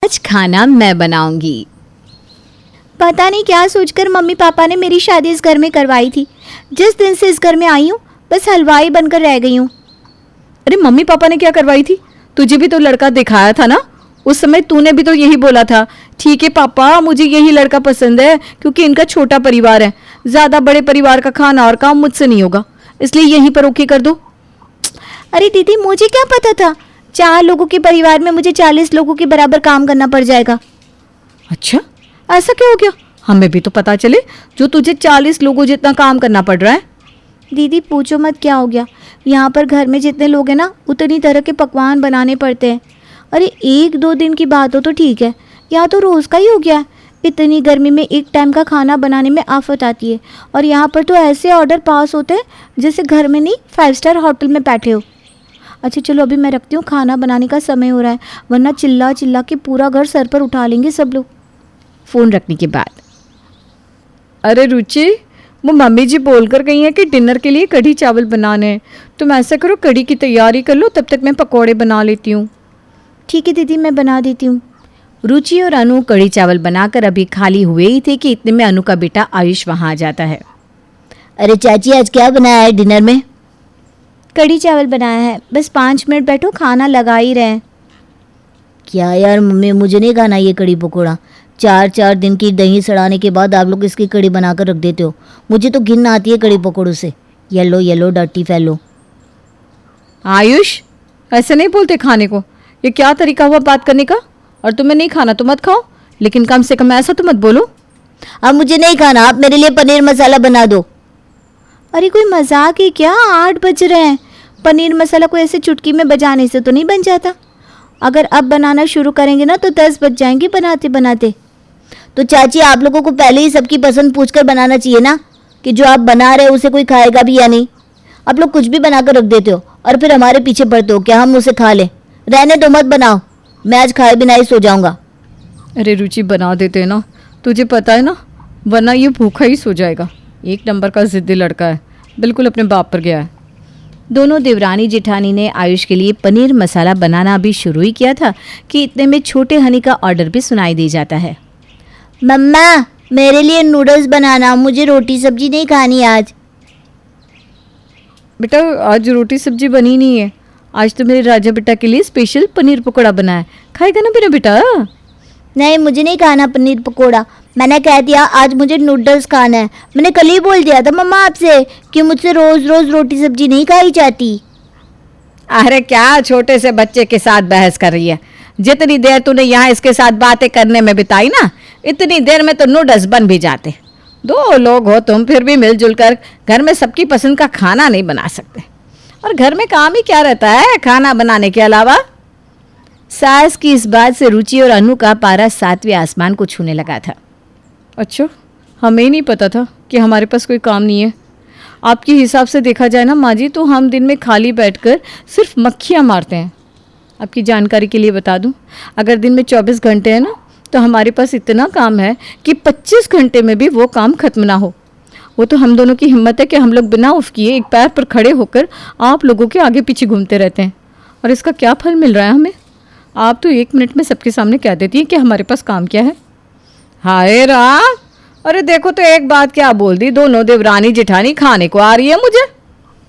आज खाना मैं बनाऊंगी। पता नहीं क्या सोचकर मम्मी पापा ने मेरी शादी इस घर में करवाई थी। जिस दिन से इस घर में आई हूँ बस हलवाई बनकर रह गई हूँ। अरे मम्मी पापा ने क्या करवाई थी? तुझे भी तो लड़का दिखाया था ना, उस समय तूने भी तो यही बोला था, ठीक है पापा मुझे यही लड़का पसंद है क्योंकि इनका छोटा परिवार है, ज़्यादा बड़े परिवार का खाना और काम मुझसे नहीं होगा, इसलिए यहीं पर ओके कर दो। अरे दीदी मुझे क्या पता था 4 लोगों के परिवार में मुझे 40 लोगों के बराबर काम करना पड़ जाएगा। अच्छा ऐसा क्या हो गया? हमें भी तो पता चले जो तुझे 40 लोगों जितना काम करना पड़ रहा है। दीदी पूछो मत क्या हो गया, यहाँ पर घर में जितने लोग हैं ना उतनी तरह के पकवान बनाने पड़ते हैं। अरे 1-2 दिन की बात हो तो ठीक है, यहाँ तो रोज़ का ही हो गया है। इतनी गर्मी में एक टाइम का खाना बनाने में आफत आती है और यहाँ पर तो ऐसे ऑर्डर पास होते हैं जैसे घर में नहीं 5 स्टार होटल में बैठे हो। अच्छा चलो अभी मैं रखती हूँ, खाना बनाने का समय हो रहा है, वरना चिल्ला चिल्ला के पूरा घर सर पर उठा लेंगे सब लोग। फ़ोन रखने के बाद, अरे रुचि वो मम्मी जी बोल कर गई हैं कि डिनर के लिए कढ़ी चावल बनाने हैं, तुम ऐसा करो कढ़ी की तैयारी कर लो, तब तक मैं पकौड़े बना लेती हूँ। ठीक है दीदी मैं बना देती हूँ। रुचि और अनु कढ़ी चावल बनाकर अभी खाली हुए ही थे कि इतने में अनु का बेटा आयुष वहाँ आ जाता है। अरे चाची आज क्या बनाया है डिनर में? कढ़ी चावल बनाया है, बस 5 मिनट बैठो खाना लगा ही रहे हैं। क्या यार मम्मी मुझे नहीं खाना ये कढ़ी पकौड़ा, 4-4 दिन की दही सड़ाने के बाद आप लोग इसकी कढ़ी बनाकर रख देते हो। मुझे तो घिन आती है कढ़ी पकौड़ों से, येलो येलो डर्टी फैलो। आयुष ऐसे नहीं बोलते खाने को, ये क्या तरीका हुआ बात करने का? और तुम्हें नहीं खाना तो मत खाओ, लेकिन कम से कम ऐसा तो मत बोलो। अब मुझे नहीं खाना, आप मेरे लिए पनीर मसाला बना दो। अरे कोई मजाक है क्या, 8 बज रहे हैं। पनीर मसाला को ऐसे चुटकी में बजाने से तो नहीं बन जाता। अगर अब बनाना शुरू करेंगे ना तो 10 बज जाएंगे बनाते बनाते। तो चाची आप लोगों को पहले ही सबकी पसंद पूछकर बनाना चाहिए ना कि जो आप बना रहे हो उसे कोई खाएगा भी या नहीं। आप लोग कुछ भी बनाकर रख देते हो और फिर हमारे पीछे पड़ते हो क्या हम उसे खा लें। रहने दो मत बनाओ, मैं आज खाए बिना ही सो जाऊंगा। अरे रुचि बना देते ना, तुझे पता है ना, वरना ये भूखा ही सो जाएगा। एक नंबर का जिद्दी लड़का है, बिल्कुल अपने बाप पर गया है। दोनों देवरानी जेठानी ने आयुष के लिए पनीर मसाला बनाना अभी शुरू ही किया था कि इतने में छोटे हनी का ऑर्डर भी सुनाई दे जाता है। मम्मा मेरे लिए नूडल्स बनाना, मुझे रोटी सब्जी नहीं खानी आज। बेटा आज रोटी सब्जी बनी नहीं है, आज तो मेरे राजा बेटा के लिए स्पेशल पनीर पकौड़ा बना है, खाएगा ना मेरा बेटा? नहीं मुझे नहीं खाना पनीर पकोड़ा, मैंने कह दिया आज मुझे नूडल्स खाना है। मैंने कल ही बोल दिया था मम्मा आपसे कि मुझसे रोज़ रोज़ रोटी सब्जी नहीं खाई जाती। अरे क्या छोटे से बच्चे के साथ बहस कर रही है? जितनी देर तूने यहाँ इसके साथ बातें करने में बिताई ना, इतनी देर में तो नूडल्स बन भी जाते। 2 लोग हो तुम, फिर भी मिलजुल कर घर में सबकी पसंद का खाना नहीं बना सकते। और घर में काम ही क्या रहता है खाना बनाने के अलावा? सास की इस बात से रुचि और अनु का पारा 7वें आसमान को छूने लगा था। अच्छा हमें नहीं पता था कि हमारे पास कोई काम नहीं है। आपके हिसाब से देखा जाए ना माँ जी, तो हम दिन में खाली बैठकर सिर्फ मक्खियाँ मारते हैं। आपकी जानकारी के लिए बता दूं, अगर दिन में 24 घंटे हैं ना तो हमारे पास इतना काम है कि 25 घंटे में भी वो काम खत्म ना हो। वो तो हम दोनों की हिम्मत है कि हम लोग बिना उफ किए एक पैर पर खड़े होकर आप लोगों के आगे पीछे घूमते रहते हैं। और इसका क्या फल मिल रहा है हमें? आप तो 1 मिनट में सबके सामने कह देती हैं कि हमारे पास काम क्या है। हाय राम, अरे देखो तो एक बात क्या बोल दी, दोनों देवरानी जेठानी खाने को आ रही है मुझे।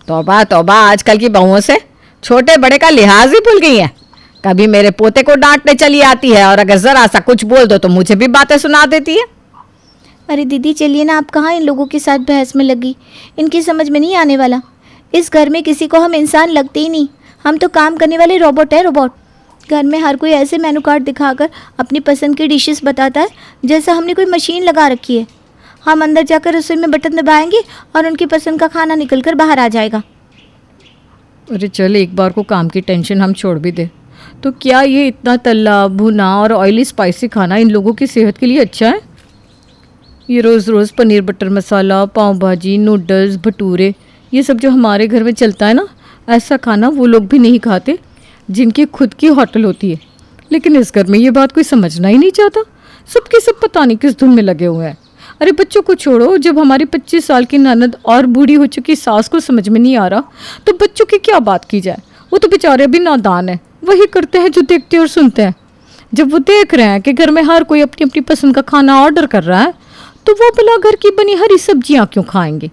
तौबा तौबा, आजकल की बहुओं से छोटे बड़े का लिहाज ही भूल गई है। कभी मेरे पोते को डांटने चली आती है और अगर जरा सा कुछ बोल दो तो मुझे भी बातें सुना देती है। अरे दीदी चलिए ना, आप कहाँ इन लोगों के साथ बहस में लगी, इनकी समझ में नहीं आने वाला। इस घर में किसी को हम इंसान लगते ही नहीं, हम तो काम करने वाले रोबोट है रोबोट। घर में हर कोई ऐसे मेनू कार्ड दिखाकर अपनी पसंद की डिशेस बताता है जैसा हमने कोई मशीन लगा रखी है। हम अंदर जाकर रसोई में बटन दबाएंगे और उनकी पसंद का खाना निकल कर बाहर आ जाएगा। अरे चल एक बार को काम की टेंशन हम छोड़ भी दे, तो क्या ये इतना तला भुना और ऑयली स्पाइसी खाना इन लोगों की सेहत के लिए अच्छा है? ये रोज़ रोज़ पनीर बटर मसाला, पाव भाजी, नूडल्स, भटूरे, ये सब जो हमारे घर में चलता है ना, ऐसा खाना वो लोग भी नहीं खाते जिनकी खुद की होटल होती है। लेकिन इस घर में ये बात कोई समझना ही नहीं चाहता, सबके सब पता नहीं किस धुन में लगे हुए हैं। अरे बच्चों को छोड़ो, जब हमारी 25 साल की ननद और बूढ़ी हो चुकी सास को समझ में नहीं आ रहा तो बच्चों की क्या बात की जाए। वो तो बेचारे भी नादान है, वही करते हैं जो देखते और सुनते हैं। जब वो देख रहे हैं कि घर में हर कोई अपनी अपनी पसंद का खाना ऑर्डर कर रहा है, तो वो भला घर की बनी हरी सब्जियां क्यों खाएंगे?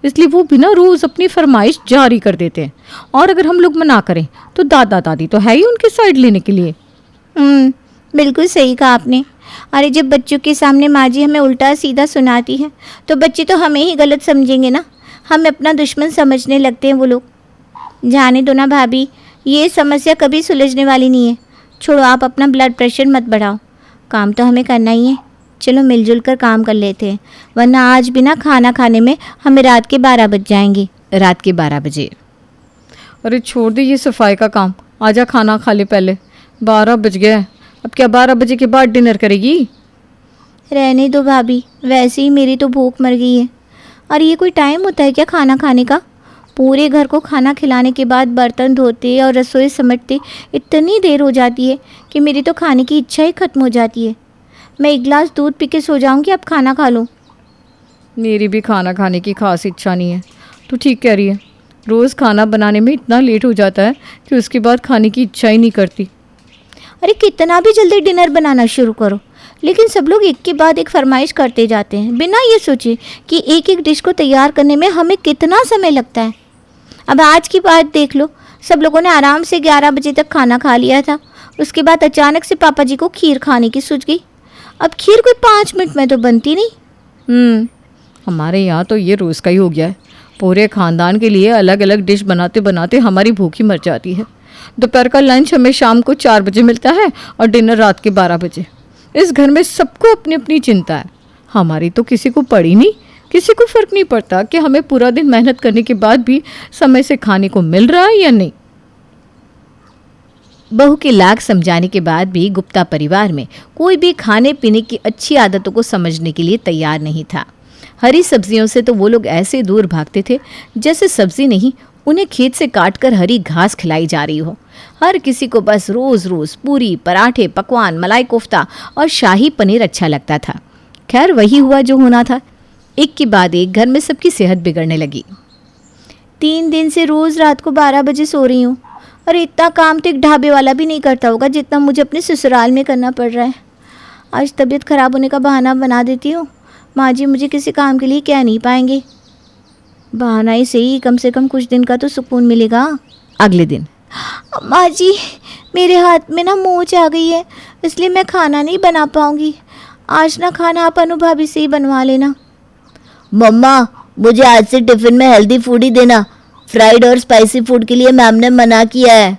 इसलिए वो भी ना रोज़ अपनी फरमाइश जारी कर देते हैं। और अगर हम लोग मना करें तो दादा दादी तो है ही उनकी साइड लेने के लिए। बिल्कुल सही कहा आपने। अरे जब बच्चों के सामने माँ जी हमें उल्टा सीधा सुनाती है तो बच्चे तो हमें ही गलत समझेंगे ना, हमें अपना दुश्मन समझने लगते हैं वो लोग। जाने दो ना भाभी, ये समस्या कभी सुलझने वाली नहीं है। छोड़ो, आप अपना ब्लड प्रेशर मत बढ़ाओ, काम तो हमें करना ही है। चलो मिलजुल कर काम कर लेते हैं, वरना आज भी ना खाना खाने में हमें रात के 12 बज जाएंगे। रात के 12 बजे? अरे छोड़ दे ये सफाई का काम, आजा खाना खा ले पहले। 12 बज गए, अब क्या 12 बजे के बाद डिनर करेगी? रहने दो भाभी, वैसे ही मेरी तो भूख मर गई है। और ये कोई टाइम होता है क्या खाना खाने का? पूरे घर को खाना खिलाने के बाद बर्तन धोते और रसोई समेटते इतनी देर हो जाती है कि मेरी तो खाने की इच्छा ही ख़त्म हो जाती है। मैं एक गिलास दूध पी के सो जाऊँगी, अब खाना खा लो। मेरी भी खाना खाने की खास इच्छा नहीं है। तू ठीक कह रही है, रोज़ खाना बनाने में इतना लेट हो जाता है कि उसके बाद खाने की इच्छा ही नहीं करती। अरे कितना भी जल्दी डिनर बनाना शुरू करो, लेकिन सब लोग एक के बाद एक फरमाइश करते जाते हैं बिना ये सोचे कि एक एक डिश को तैयार करने में हमें कितना समय लगता है। अब आज की बात देख लो, सब लोगों ने आराम से 11 बजे तक खाना खा लिया था। उसके बाद अचानक से पापा जी को खीर खाने की सूझ गई। अब खीर कोई 5 मिनट में तो बनती नहीं। हमारे यहाँ तो ये रोज़ का ही हो गया है। पूरे ख़ानदान के लिए अलग अलग डिश बनाते बनाते हमारी भूख ही मर जाती है। दोपहर का लंच हमें शाम को 4 बजे मिलता है और डिनर रात के 12 बजे। इस घर में सबको अपनी अपनी चिंता है, हमारी तो किसी को पड़ी नहीं। किसी को फ़र्क नहीं पड़ता कि हमें पूरा दिन मेहनत करने के बाद भी समय से खाने को मिल रहा है या नहीं। बहू के लाख समझाने के बाद भी गुप्ता परिवार में कोई भी खाने पीने की अच्छी आदतों को समझने के लिए तैयार नहीं था। हरी सब्जियों से तो वो लोग ऐसे दूर भागते थे जैसे सब्जी नहीं, उन्हें खेत से काटकर हरी घास खिलाई जा रही हो। हर किसी को बस रोज़ रोज़ पूरी, पराठे, पकवान, मलाई कोफ्ता और शाही पनीर अच्छा लगता था। खैर वही हुआ जो होना था। एक के बाद एक घर में सबकी सेहत बिगड़ने लगी। 3 दिन से रोज़ रात को 12 बजे सो रही हूँ। और इतना काम तो एक ढाबे वाला भी नहीं करता होगा जितना मुझे अपने ससुराल में करना पड़ रहा है। आज तबीयत ख़राब होने का बहाना बना देती हूँ, माँ जी मुझे किसी काम के लिए कह नहीं पाएंगे। बहाना ही सही, कम से कम कुछ दिन का तो सुकून मिलेगा। अगले दिन, माँ जी मेरे हाथ में ना मोच आ गई है, इसलिए मैं खाना नहीं बना पाऊँगी। आज ना खाना आप अनु भाभी से ही बनवा लेना। मम्मा मुझे आज से टिफ़िन में हेल्दी फूड ही देना, फ्राइड और स्पाइसी फूड के लिए मैम ने मना किया है।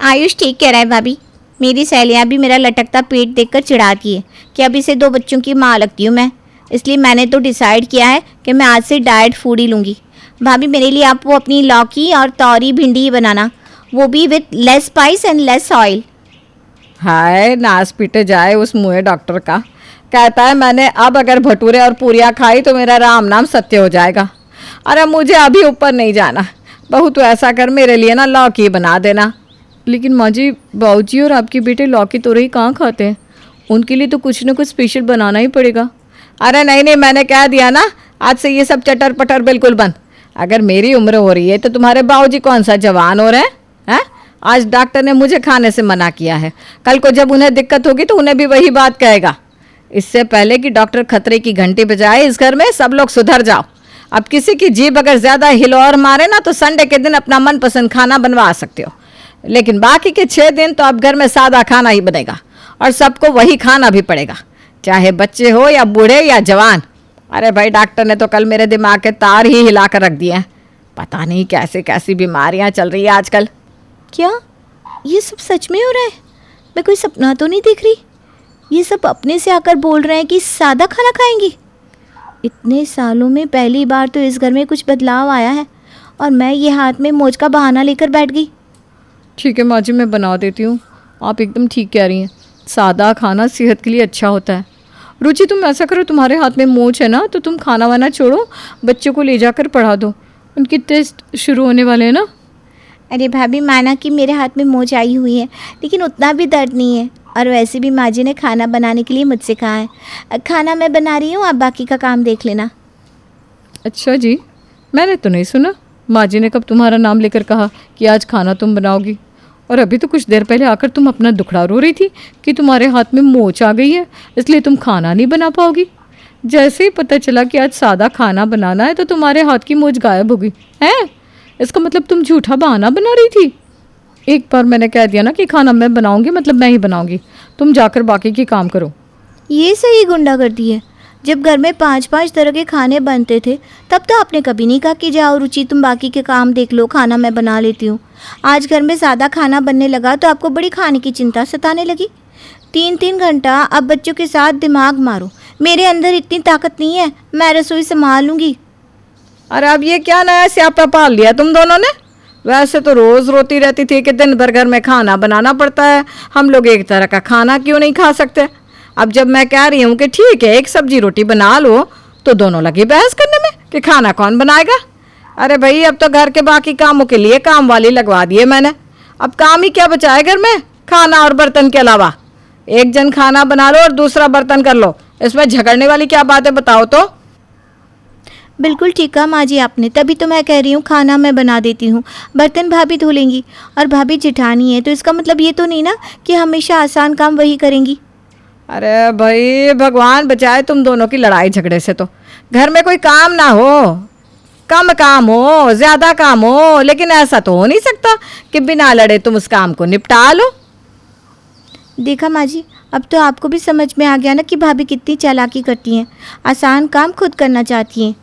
आयुष ठीक कह रहा है भाभी, मेरी सहेलियाँ भी मेरा लटकता पेट देखकर चिढ़ाती है कि अब इसे 2 बच्चों की माँ लगती हूँ मैं। इसलिए मैंने तो डिसाइड किया है कि मैं आज से डाइट फूड ही लूँगी। भाभी मेरे लिए आप वो अपनी लौकी और तौरी भिंडी ही बनाना, वो भी with less spice and less oil. हाय नाश पीटे जाए उस मुँहे डॉक्टर का। कहता है मैंने अब अगर भटूरे और पूरियाँ खाई तो मेरा राम नाम सत्य हो जाएगा। अरे मुझे अभी ऊपर नहीं जाना, बहू तो ऐसा कर मेरे लिए ना लौकी बना देना। लेकिन माँ जी, बाबूजी और आपके बेटे लौकी तोरई कहाँ खाते हैं? उनके लिए तो कुछ ना कुछ स्पेशल बनाना ही पड़ेगा। अरे नहीं नहीं, मैंने कह दिया ना, आज से ये सब चटर पटर बिल्कुल बंद। अगर मेरी उम्र हो रही है तो तुम्हारे बाबूजी कौन सा जवान हो रहे हैं? आज डॉक्टर ने मुझे खाने से मना किया है, कल को जब उन्हें दिक्कत होगी तो उन्हें भी वही बात कहेगा। इससे पहले कि डॉक्टर खतरे की घंटी बजाए, इस घर में सब लोग सुधर जाओ। अब किसी की जीभ अगर ज़्यादा हिलोर मारे ना तो संडे के दिन अपना मनपसंद खाना बनवा सकते हो, लेकिन बाकी के 6 दिन तो अब घर में सादा खाना ही बनेगा और सबको वही खाना भी पड़ेगा, चाहे बच्चे हो या बूढ़े या जवान। अरे भाई, डॉक्टर ने तो कल मेरे दिमाग के तार ही हिला कर रख दिए हैं। पता नहीं कैसे कैसी बीमारियां चल रही है आजकल। क्या ये सब सच में हो रहा है? मैं कोई सपना तो नहीं देख रही? ये सब अपने से आकर बोल रहे हैं कि सादा खाना खाएंगी। इतने सालों में पहली बार तो इस घर में कुछ बदलाव आया है और मैं ये हाथ में मोच का बहाना लेकर बैठ गई। ठीक है माँ जी, मैं बना देती हूँ। आप एकदम ठीक कह रही हैं, सादा खाना सेहत के लिए अच्छा होता है। रुचि, तुम ऐसा करो, तुम्हारे हाथ में मोच है ना, तो तुम खाना वाना छोड़ो, बच्चों को ले जाकर पढ़ा दो, उनके टेस्ट शुरू होने वाले हैं ना। अरे भाभी, माना कि मेरे हाथ में मोच आई हुई है, लेकिन उतना भी दर्द नहीं है। और वैसे भी माँ जी ने खाना बनाने के लिए मुझसे कहा है। खाना मैं बना रही हूँ, आप बाकी का काम देख लेना। अच्छा जी, मैंने तो नहीं सुना माँ जी ने कब तुम्हारा नाम लेकर कहा कि आज खाना तुम बनाओगी। और अभी तो कुछ देर पहले आकर तुम अपना दुखड़ा रो रही थी कि तुम्हारे हाथ में मोच आ गई है, इसलिए तुम खाना नहीं बना पाओगी। जैसे ही पता चला कि आज सादा खाना बनाना है तो तुम्हारे हाथ की मोच गायब हो गई है। इसका मतलब तुम झूठा बहाना बना रही थी। एक बार मैंने कह दिया ना कि खाना मैं बनाऊंगी, मतलब मैं ही बनाऊंगी। तुम जाकर बाकी के काम करो। ये सही गुंडागर्दी है। जब घर में 5-5 तरह के खाने बनते थे तब तो आपने कभी नहीं कहा कि जाओ रुचि तुम बाकी के काम देख लो, खाना मैं बना लेती हूँ। आज घर में सादा खाना बनने लगा तो आपको बड़ी खाने की चिंता सताने लगी। 3-3 घंटा अब बच्चों के साथ दिमाग मारो। मेरे अंदर इतनी ताकत नहीं है, मैं रसोई संभाल लूँगी। अरे अब ये क्या नया स्यापा पाल लिया तुम दोनों ने? वैसे तो रोज़ रोती रहती थी कि दिन भर घर में खाना बनाना पड़ता है, हम लोग एक तरह का खाना क्यों नहीं खा सकते। अब जब मैं कह रही हूँ कि ठीक है एक सब्जी रोटी बना लो तो दोनों लगी बहस करने में कि खाना कौन बनाएगा। अरे भाई अब तो घर के बाकी कामों के लिए काम वाली लगवा दिए मैंने। अब काम ही क्या बचा है घर में, खाना और बर्तन के अलावा? एक जन खाना बना लो और दूसरा बर्तन कर लो, इसमें झगड़ने वाली क्या बात है बताओ तो। बिल्कुल ठीक कहा माँ जी आपने, तभी तो मैं कह रही हूँ खाना मैं बना देती हूँ, बर्तन भाभी धो लेंगी। और भाभी जिठानी है तो इसका मतलब ये तो नहीं ना कि हमेशा आसान काम वही करेंगी। अरे भाई भगवान बचाए तुम दोनों की लड़ाई झगड़े से। तो घर में कोई काम ना हो, कम काम हो, ज़्यादा काम हो, लेकिन ऐसा तो हो नहीं सकता कि बिना लड़े तुम उस काम को निपटा लो। देखा माँ जी, अब तो आपको भी समझ में आ गया ना कि भाभी कितनी चालाकी करती हैं, आसान काम खुद करना चाहती हैं।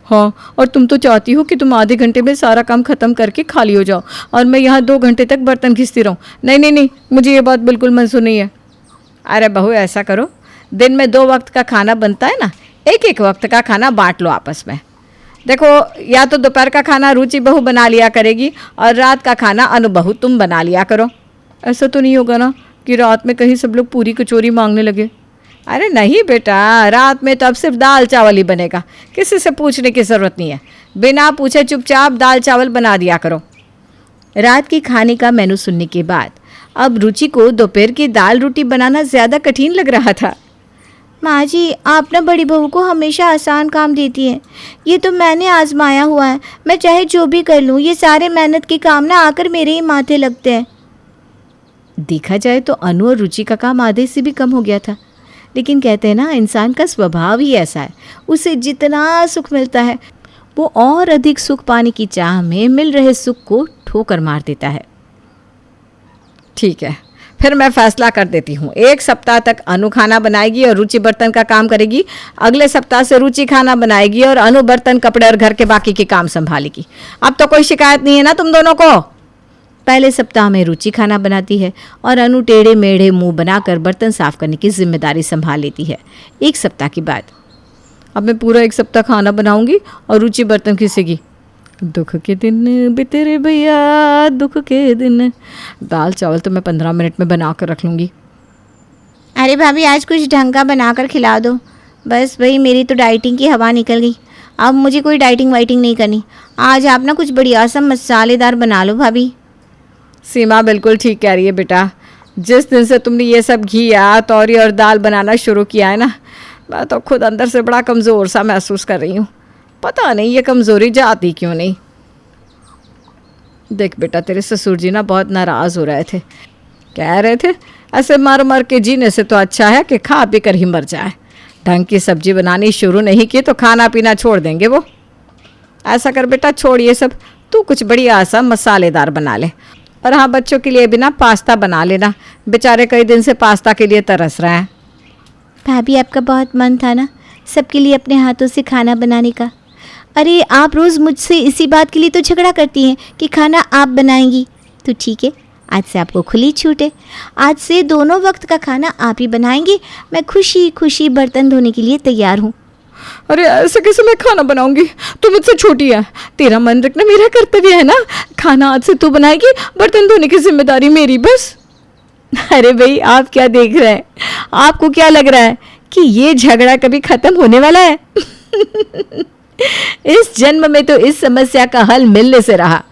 हाँ, और तुम तो चाहती हो कि तुम आधे घंटे में सारा काम ख़त्म करके खाली हो जाओ और मैं यहाँ 2 घंटे तक बर्तन घिसती रहूँ। नहीं नहीं नहीं, मुझे ये बात बिल्कुल मंजूर नहीं है। अरे बहू ऐसा करो, दिन में 2 वक्त का खाना बनता है ना, एक वक्त का खाना बांट लो आपस में। देखो या तो दोपहर का खाना रुचि बहू बना लिया करेगी और रात का खाना अनु बहू तुम बना लिया करो। ऐसा तो नहीं होगा ना कि रात में कहीं सब लोग पूरी कचौरी मांगने लगे? अरे नहीं बेटा, रात में तो अब सिर्फ दाल चावल ही बनेगा, किसी से पूछने की ज़रूरत नहीं है। बिना पूछे चुपचाप दाल चावल बना दिया करो। रात के खाने का मेनू सुनने के बाद अब रुचि को दोपहर की दाल रोटी बनाना ज़्यादा कठिन लग रहा था। माँ जी आप ना बड़ी बहू को हमेशा आसान काम देती हैं, ये तो मैंने आजमाया हुआ है। मैं चाहे जो भी कर लूँ ये सारे मेहनत के काम ना आकर मेरे ही माथे लगते हैं। देखा जाए तो अनु और रुचि का काम आधे से भी कम हो गया था, लेकिन कहते हैं ना इंसान का स्वभाव ही ऐसा है, उसे जितना सुख मिलता है वो और अधिक सुख पाने की चाह में मिल रहे सुख को ठोकर मार देता है। ठीक है, फिर मैं फैसला कर देती हूँ, 1 सप्ताह तक अनु खाना बनाएगी और रुचि बर्तन का काम करेगी। अगले सप्ताह से रुचि खाना बनाएगी और अनु बर्तन कपड़े और घर के बाकी के काम संभालेगी। अब तो कोई शिकायत नहीं है ना तुम दोनों को? पहले सप्ताह में रुचि खाना बनाती है और अनु टेढ़े मेढ़े मुंह बनाकर बर्तन साफ करने की जिम्मेदारी संभाल लेती है। 1 सप्ताह के बाद अब मैं पूरा 1 सप्ताह खाना बनाऊंगी और रुचि बर्तन घिसेगी। दुख के दिन बीते रे भैया, दुख के दिन। दाल चावल तो मैं 15 मिनट में बना कर रख लूँगी। अरे भाभी आज कुछ ढंग का बना कर खिला दो। बस भाई मेरी तो डाइटिंग की हवा निकल गई, अब मुझे कोई डाइटिंग वाइटिंग नहीं करनी। आज आप ना कुछ बढ़िया सा मसालेदार बना लो भाभी। सीमा बिल्कुल ठीक कह रही है बेटा, जिस दिन से तुमने ये सब घिया तौरी और दाल बनाना शुरू किया है ना, मैं तो खुद अंदर से बड़ा कमज़ोर सा महसूस कर रही हूँ। पता नहीं ये कमज़ोरी जाती क्यों नहीं। देख बेटा, तेरे ससुर जी ना बहुत नाराज़ हो रहे थे, कह रहे थे ऐसे मर मर के जीने से तो अच्छा है कि खा पी कर ही मर जाए। ढंग की सब्जी बनानी शुरू नहीं की तो खाना पीना छोड़ देंगे वो। ऐसा कर बेटा, छोड़ ये सब, तू कुछ बढ़िया सा मसालेदार बना ले। और हाँ, बच्चों के लिए भी ना पास्ता बना लेना, बेचारे कई दिन से पास्ता के लिए तरस रहे हैं। भाभी आपका बहुत मन था ना सबके लिए अपने हाथों से खाना बनाने का। अरे आप रोज़ मुझसे इसी बात के लिए तो झगड़ा करती हैं कि खाना आप बनाएंगी। तो ठीक है, आज से आपको खुली छूट है, आज से दोनों वक्त का खाना आप ही बनाएंगी। मैं खुशी खुशी बर्तन धोने के लिए तैयार हूँ। अरे ऐसे कैसे मैं खाना बनाऊंगी, तू मुझसे छोटी है, तेरा मन रखना मेरा कर्तव्य है ना। खाना आज से तू बनाएगी, बर्तन धोने की जिम्मेदारी मेरी बस। अरे भाई आप क्या देख रहे हैं, आपको क्या लग रहा है कि ये झगड़ा कभी ख़त्म होने वाला है? इस जन्म में तो इस समस्या का हल मिलने से रहा।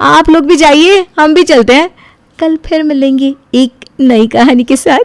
आप लोग भी जाइए, हम भी चलते हैं, कल फिर मिलेंगे एक नई कहानी के साथ।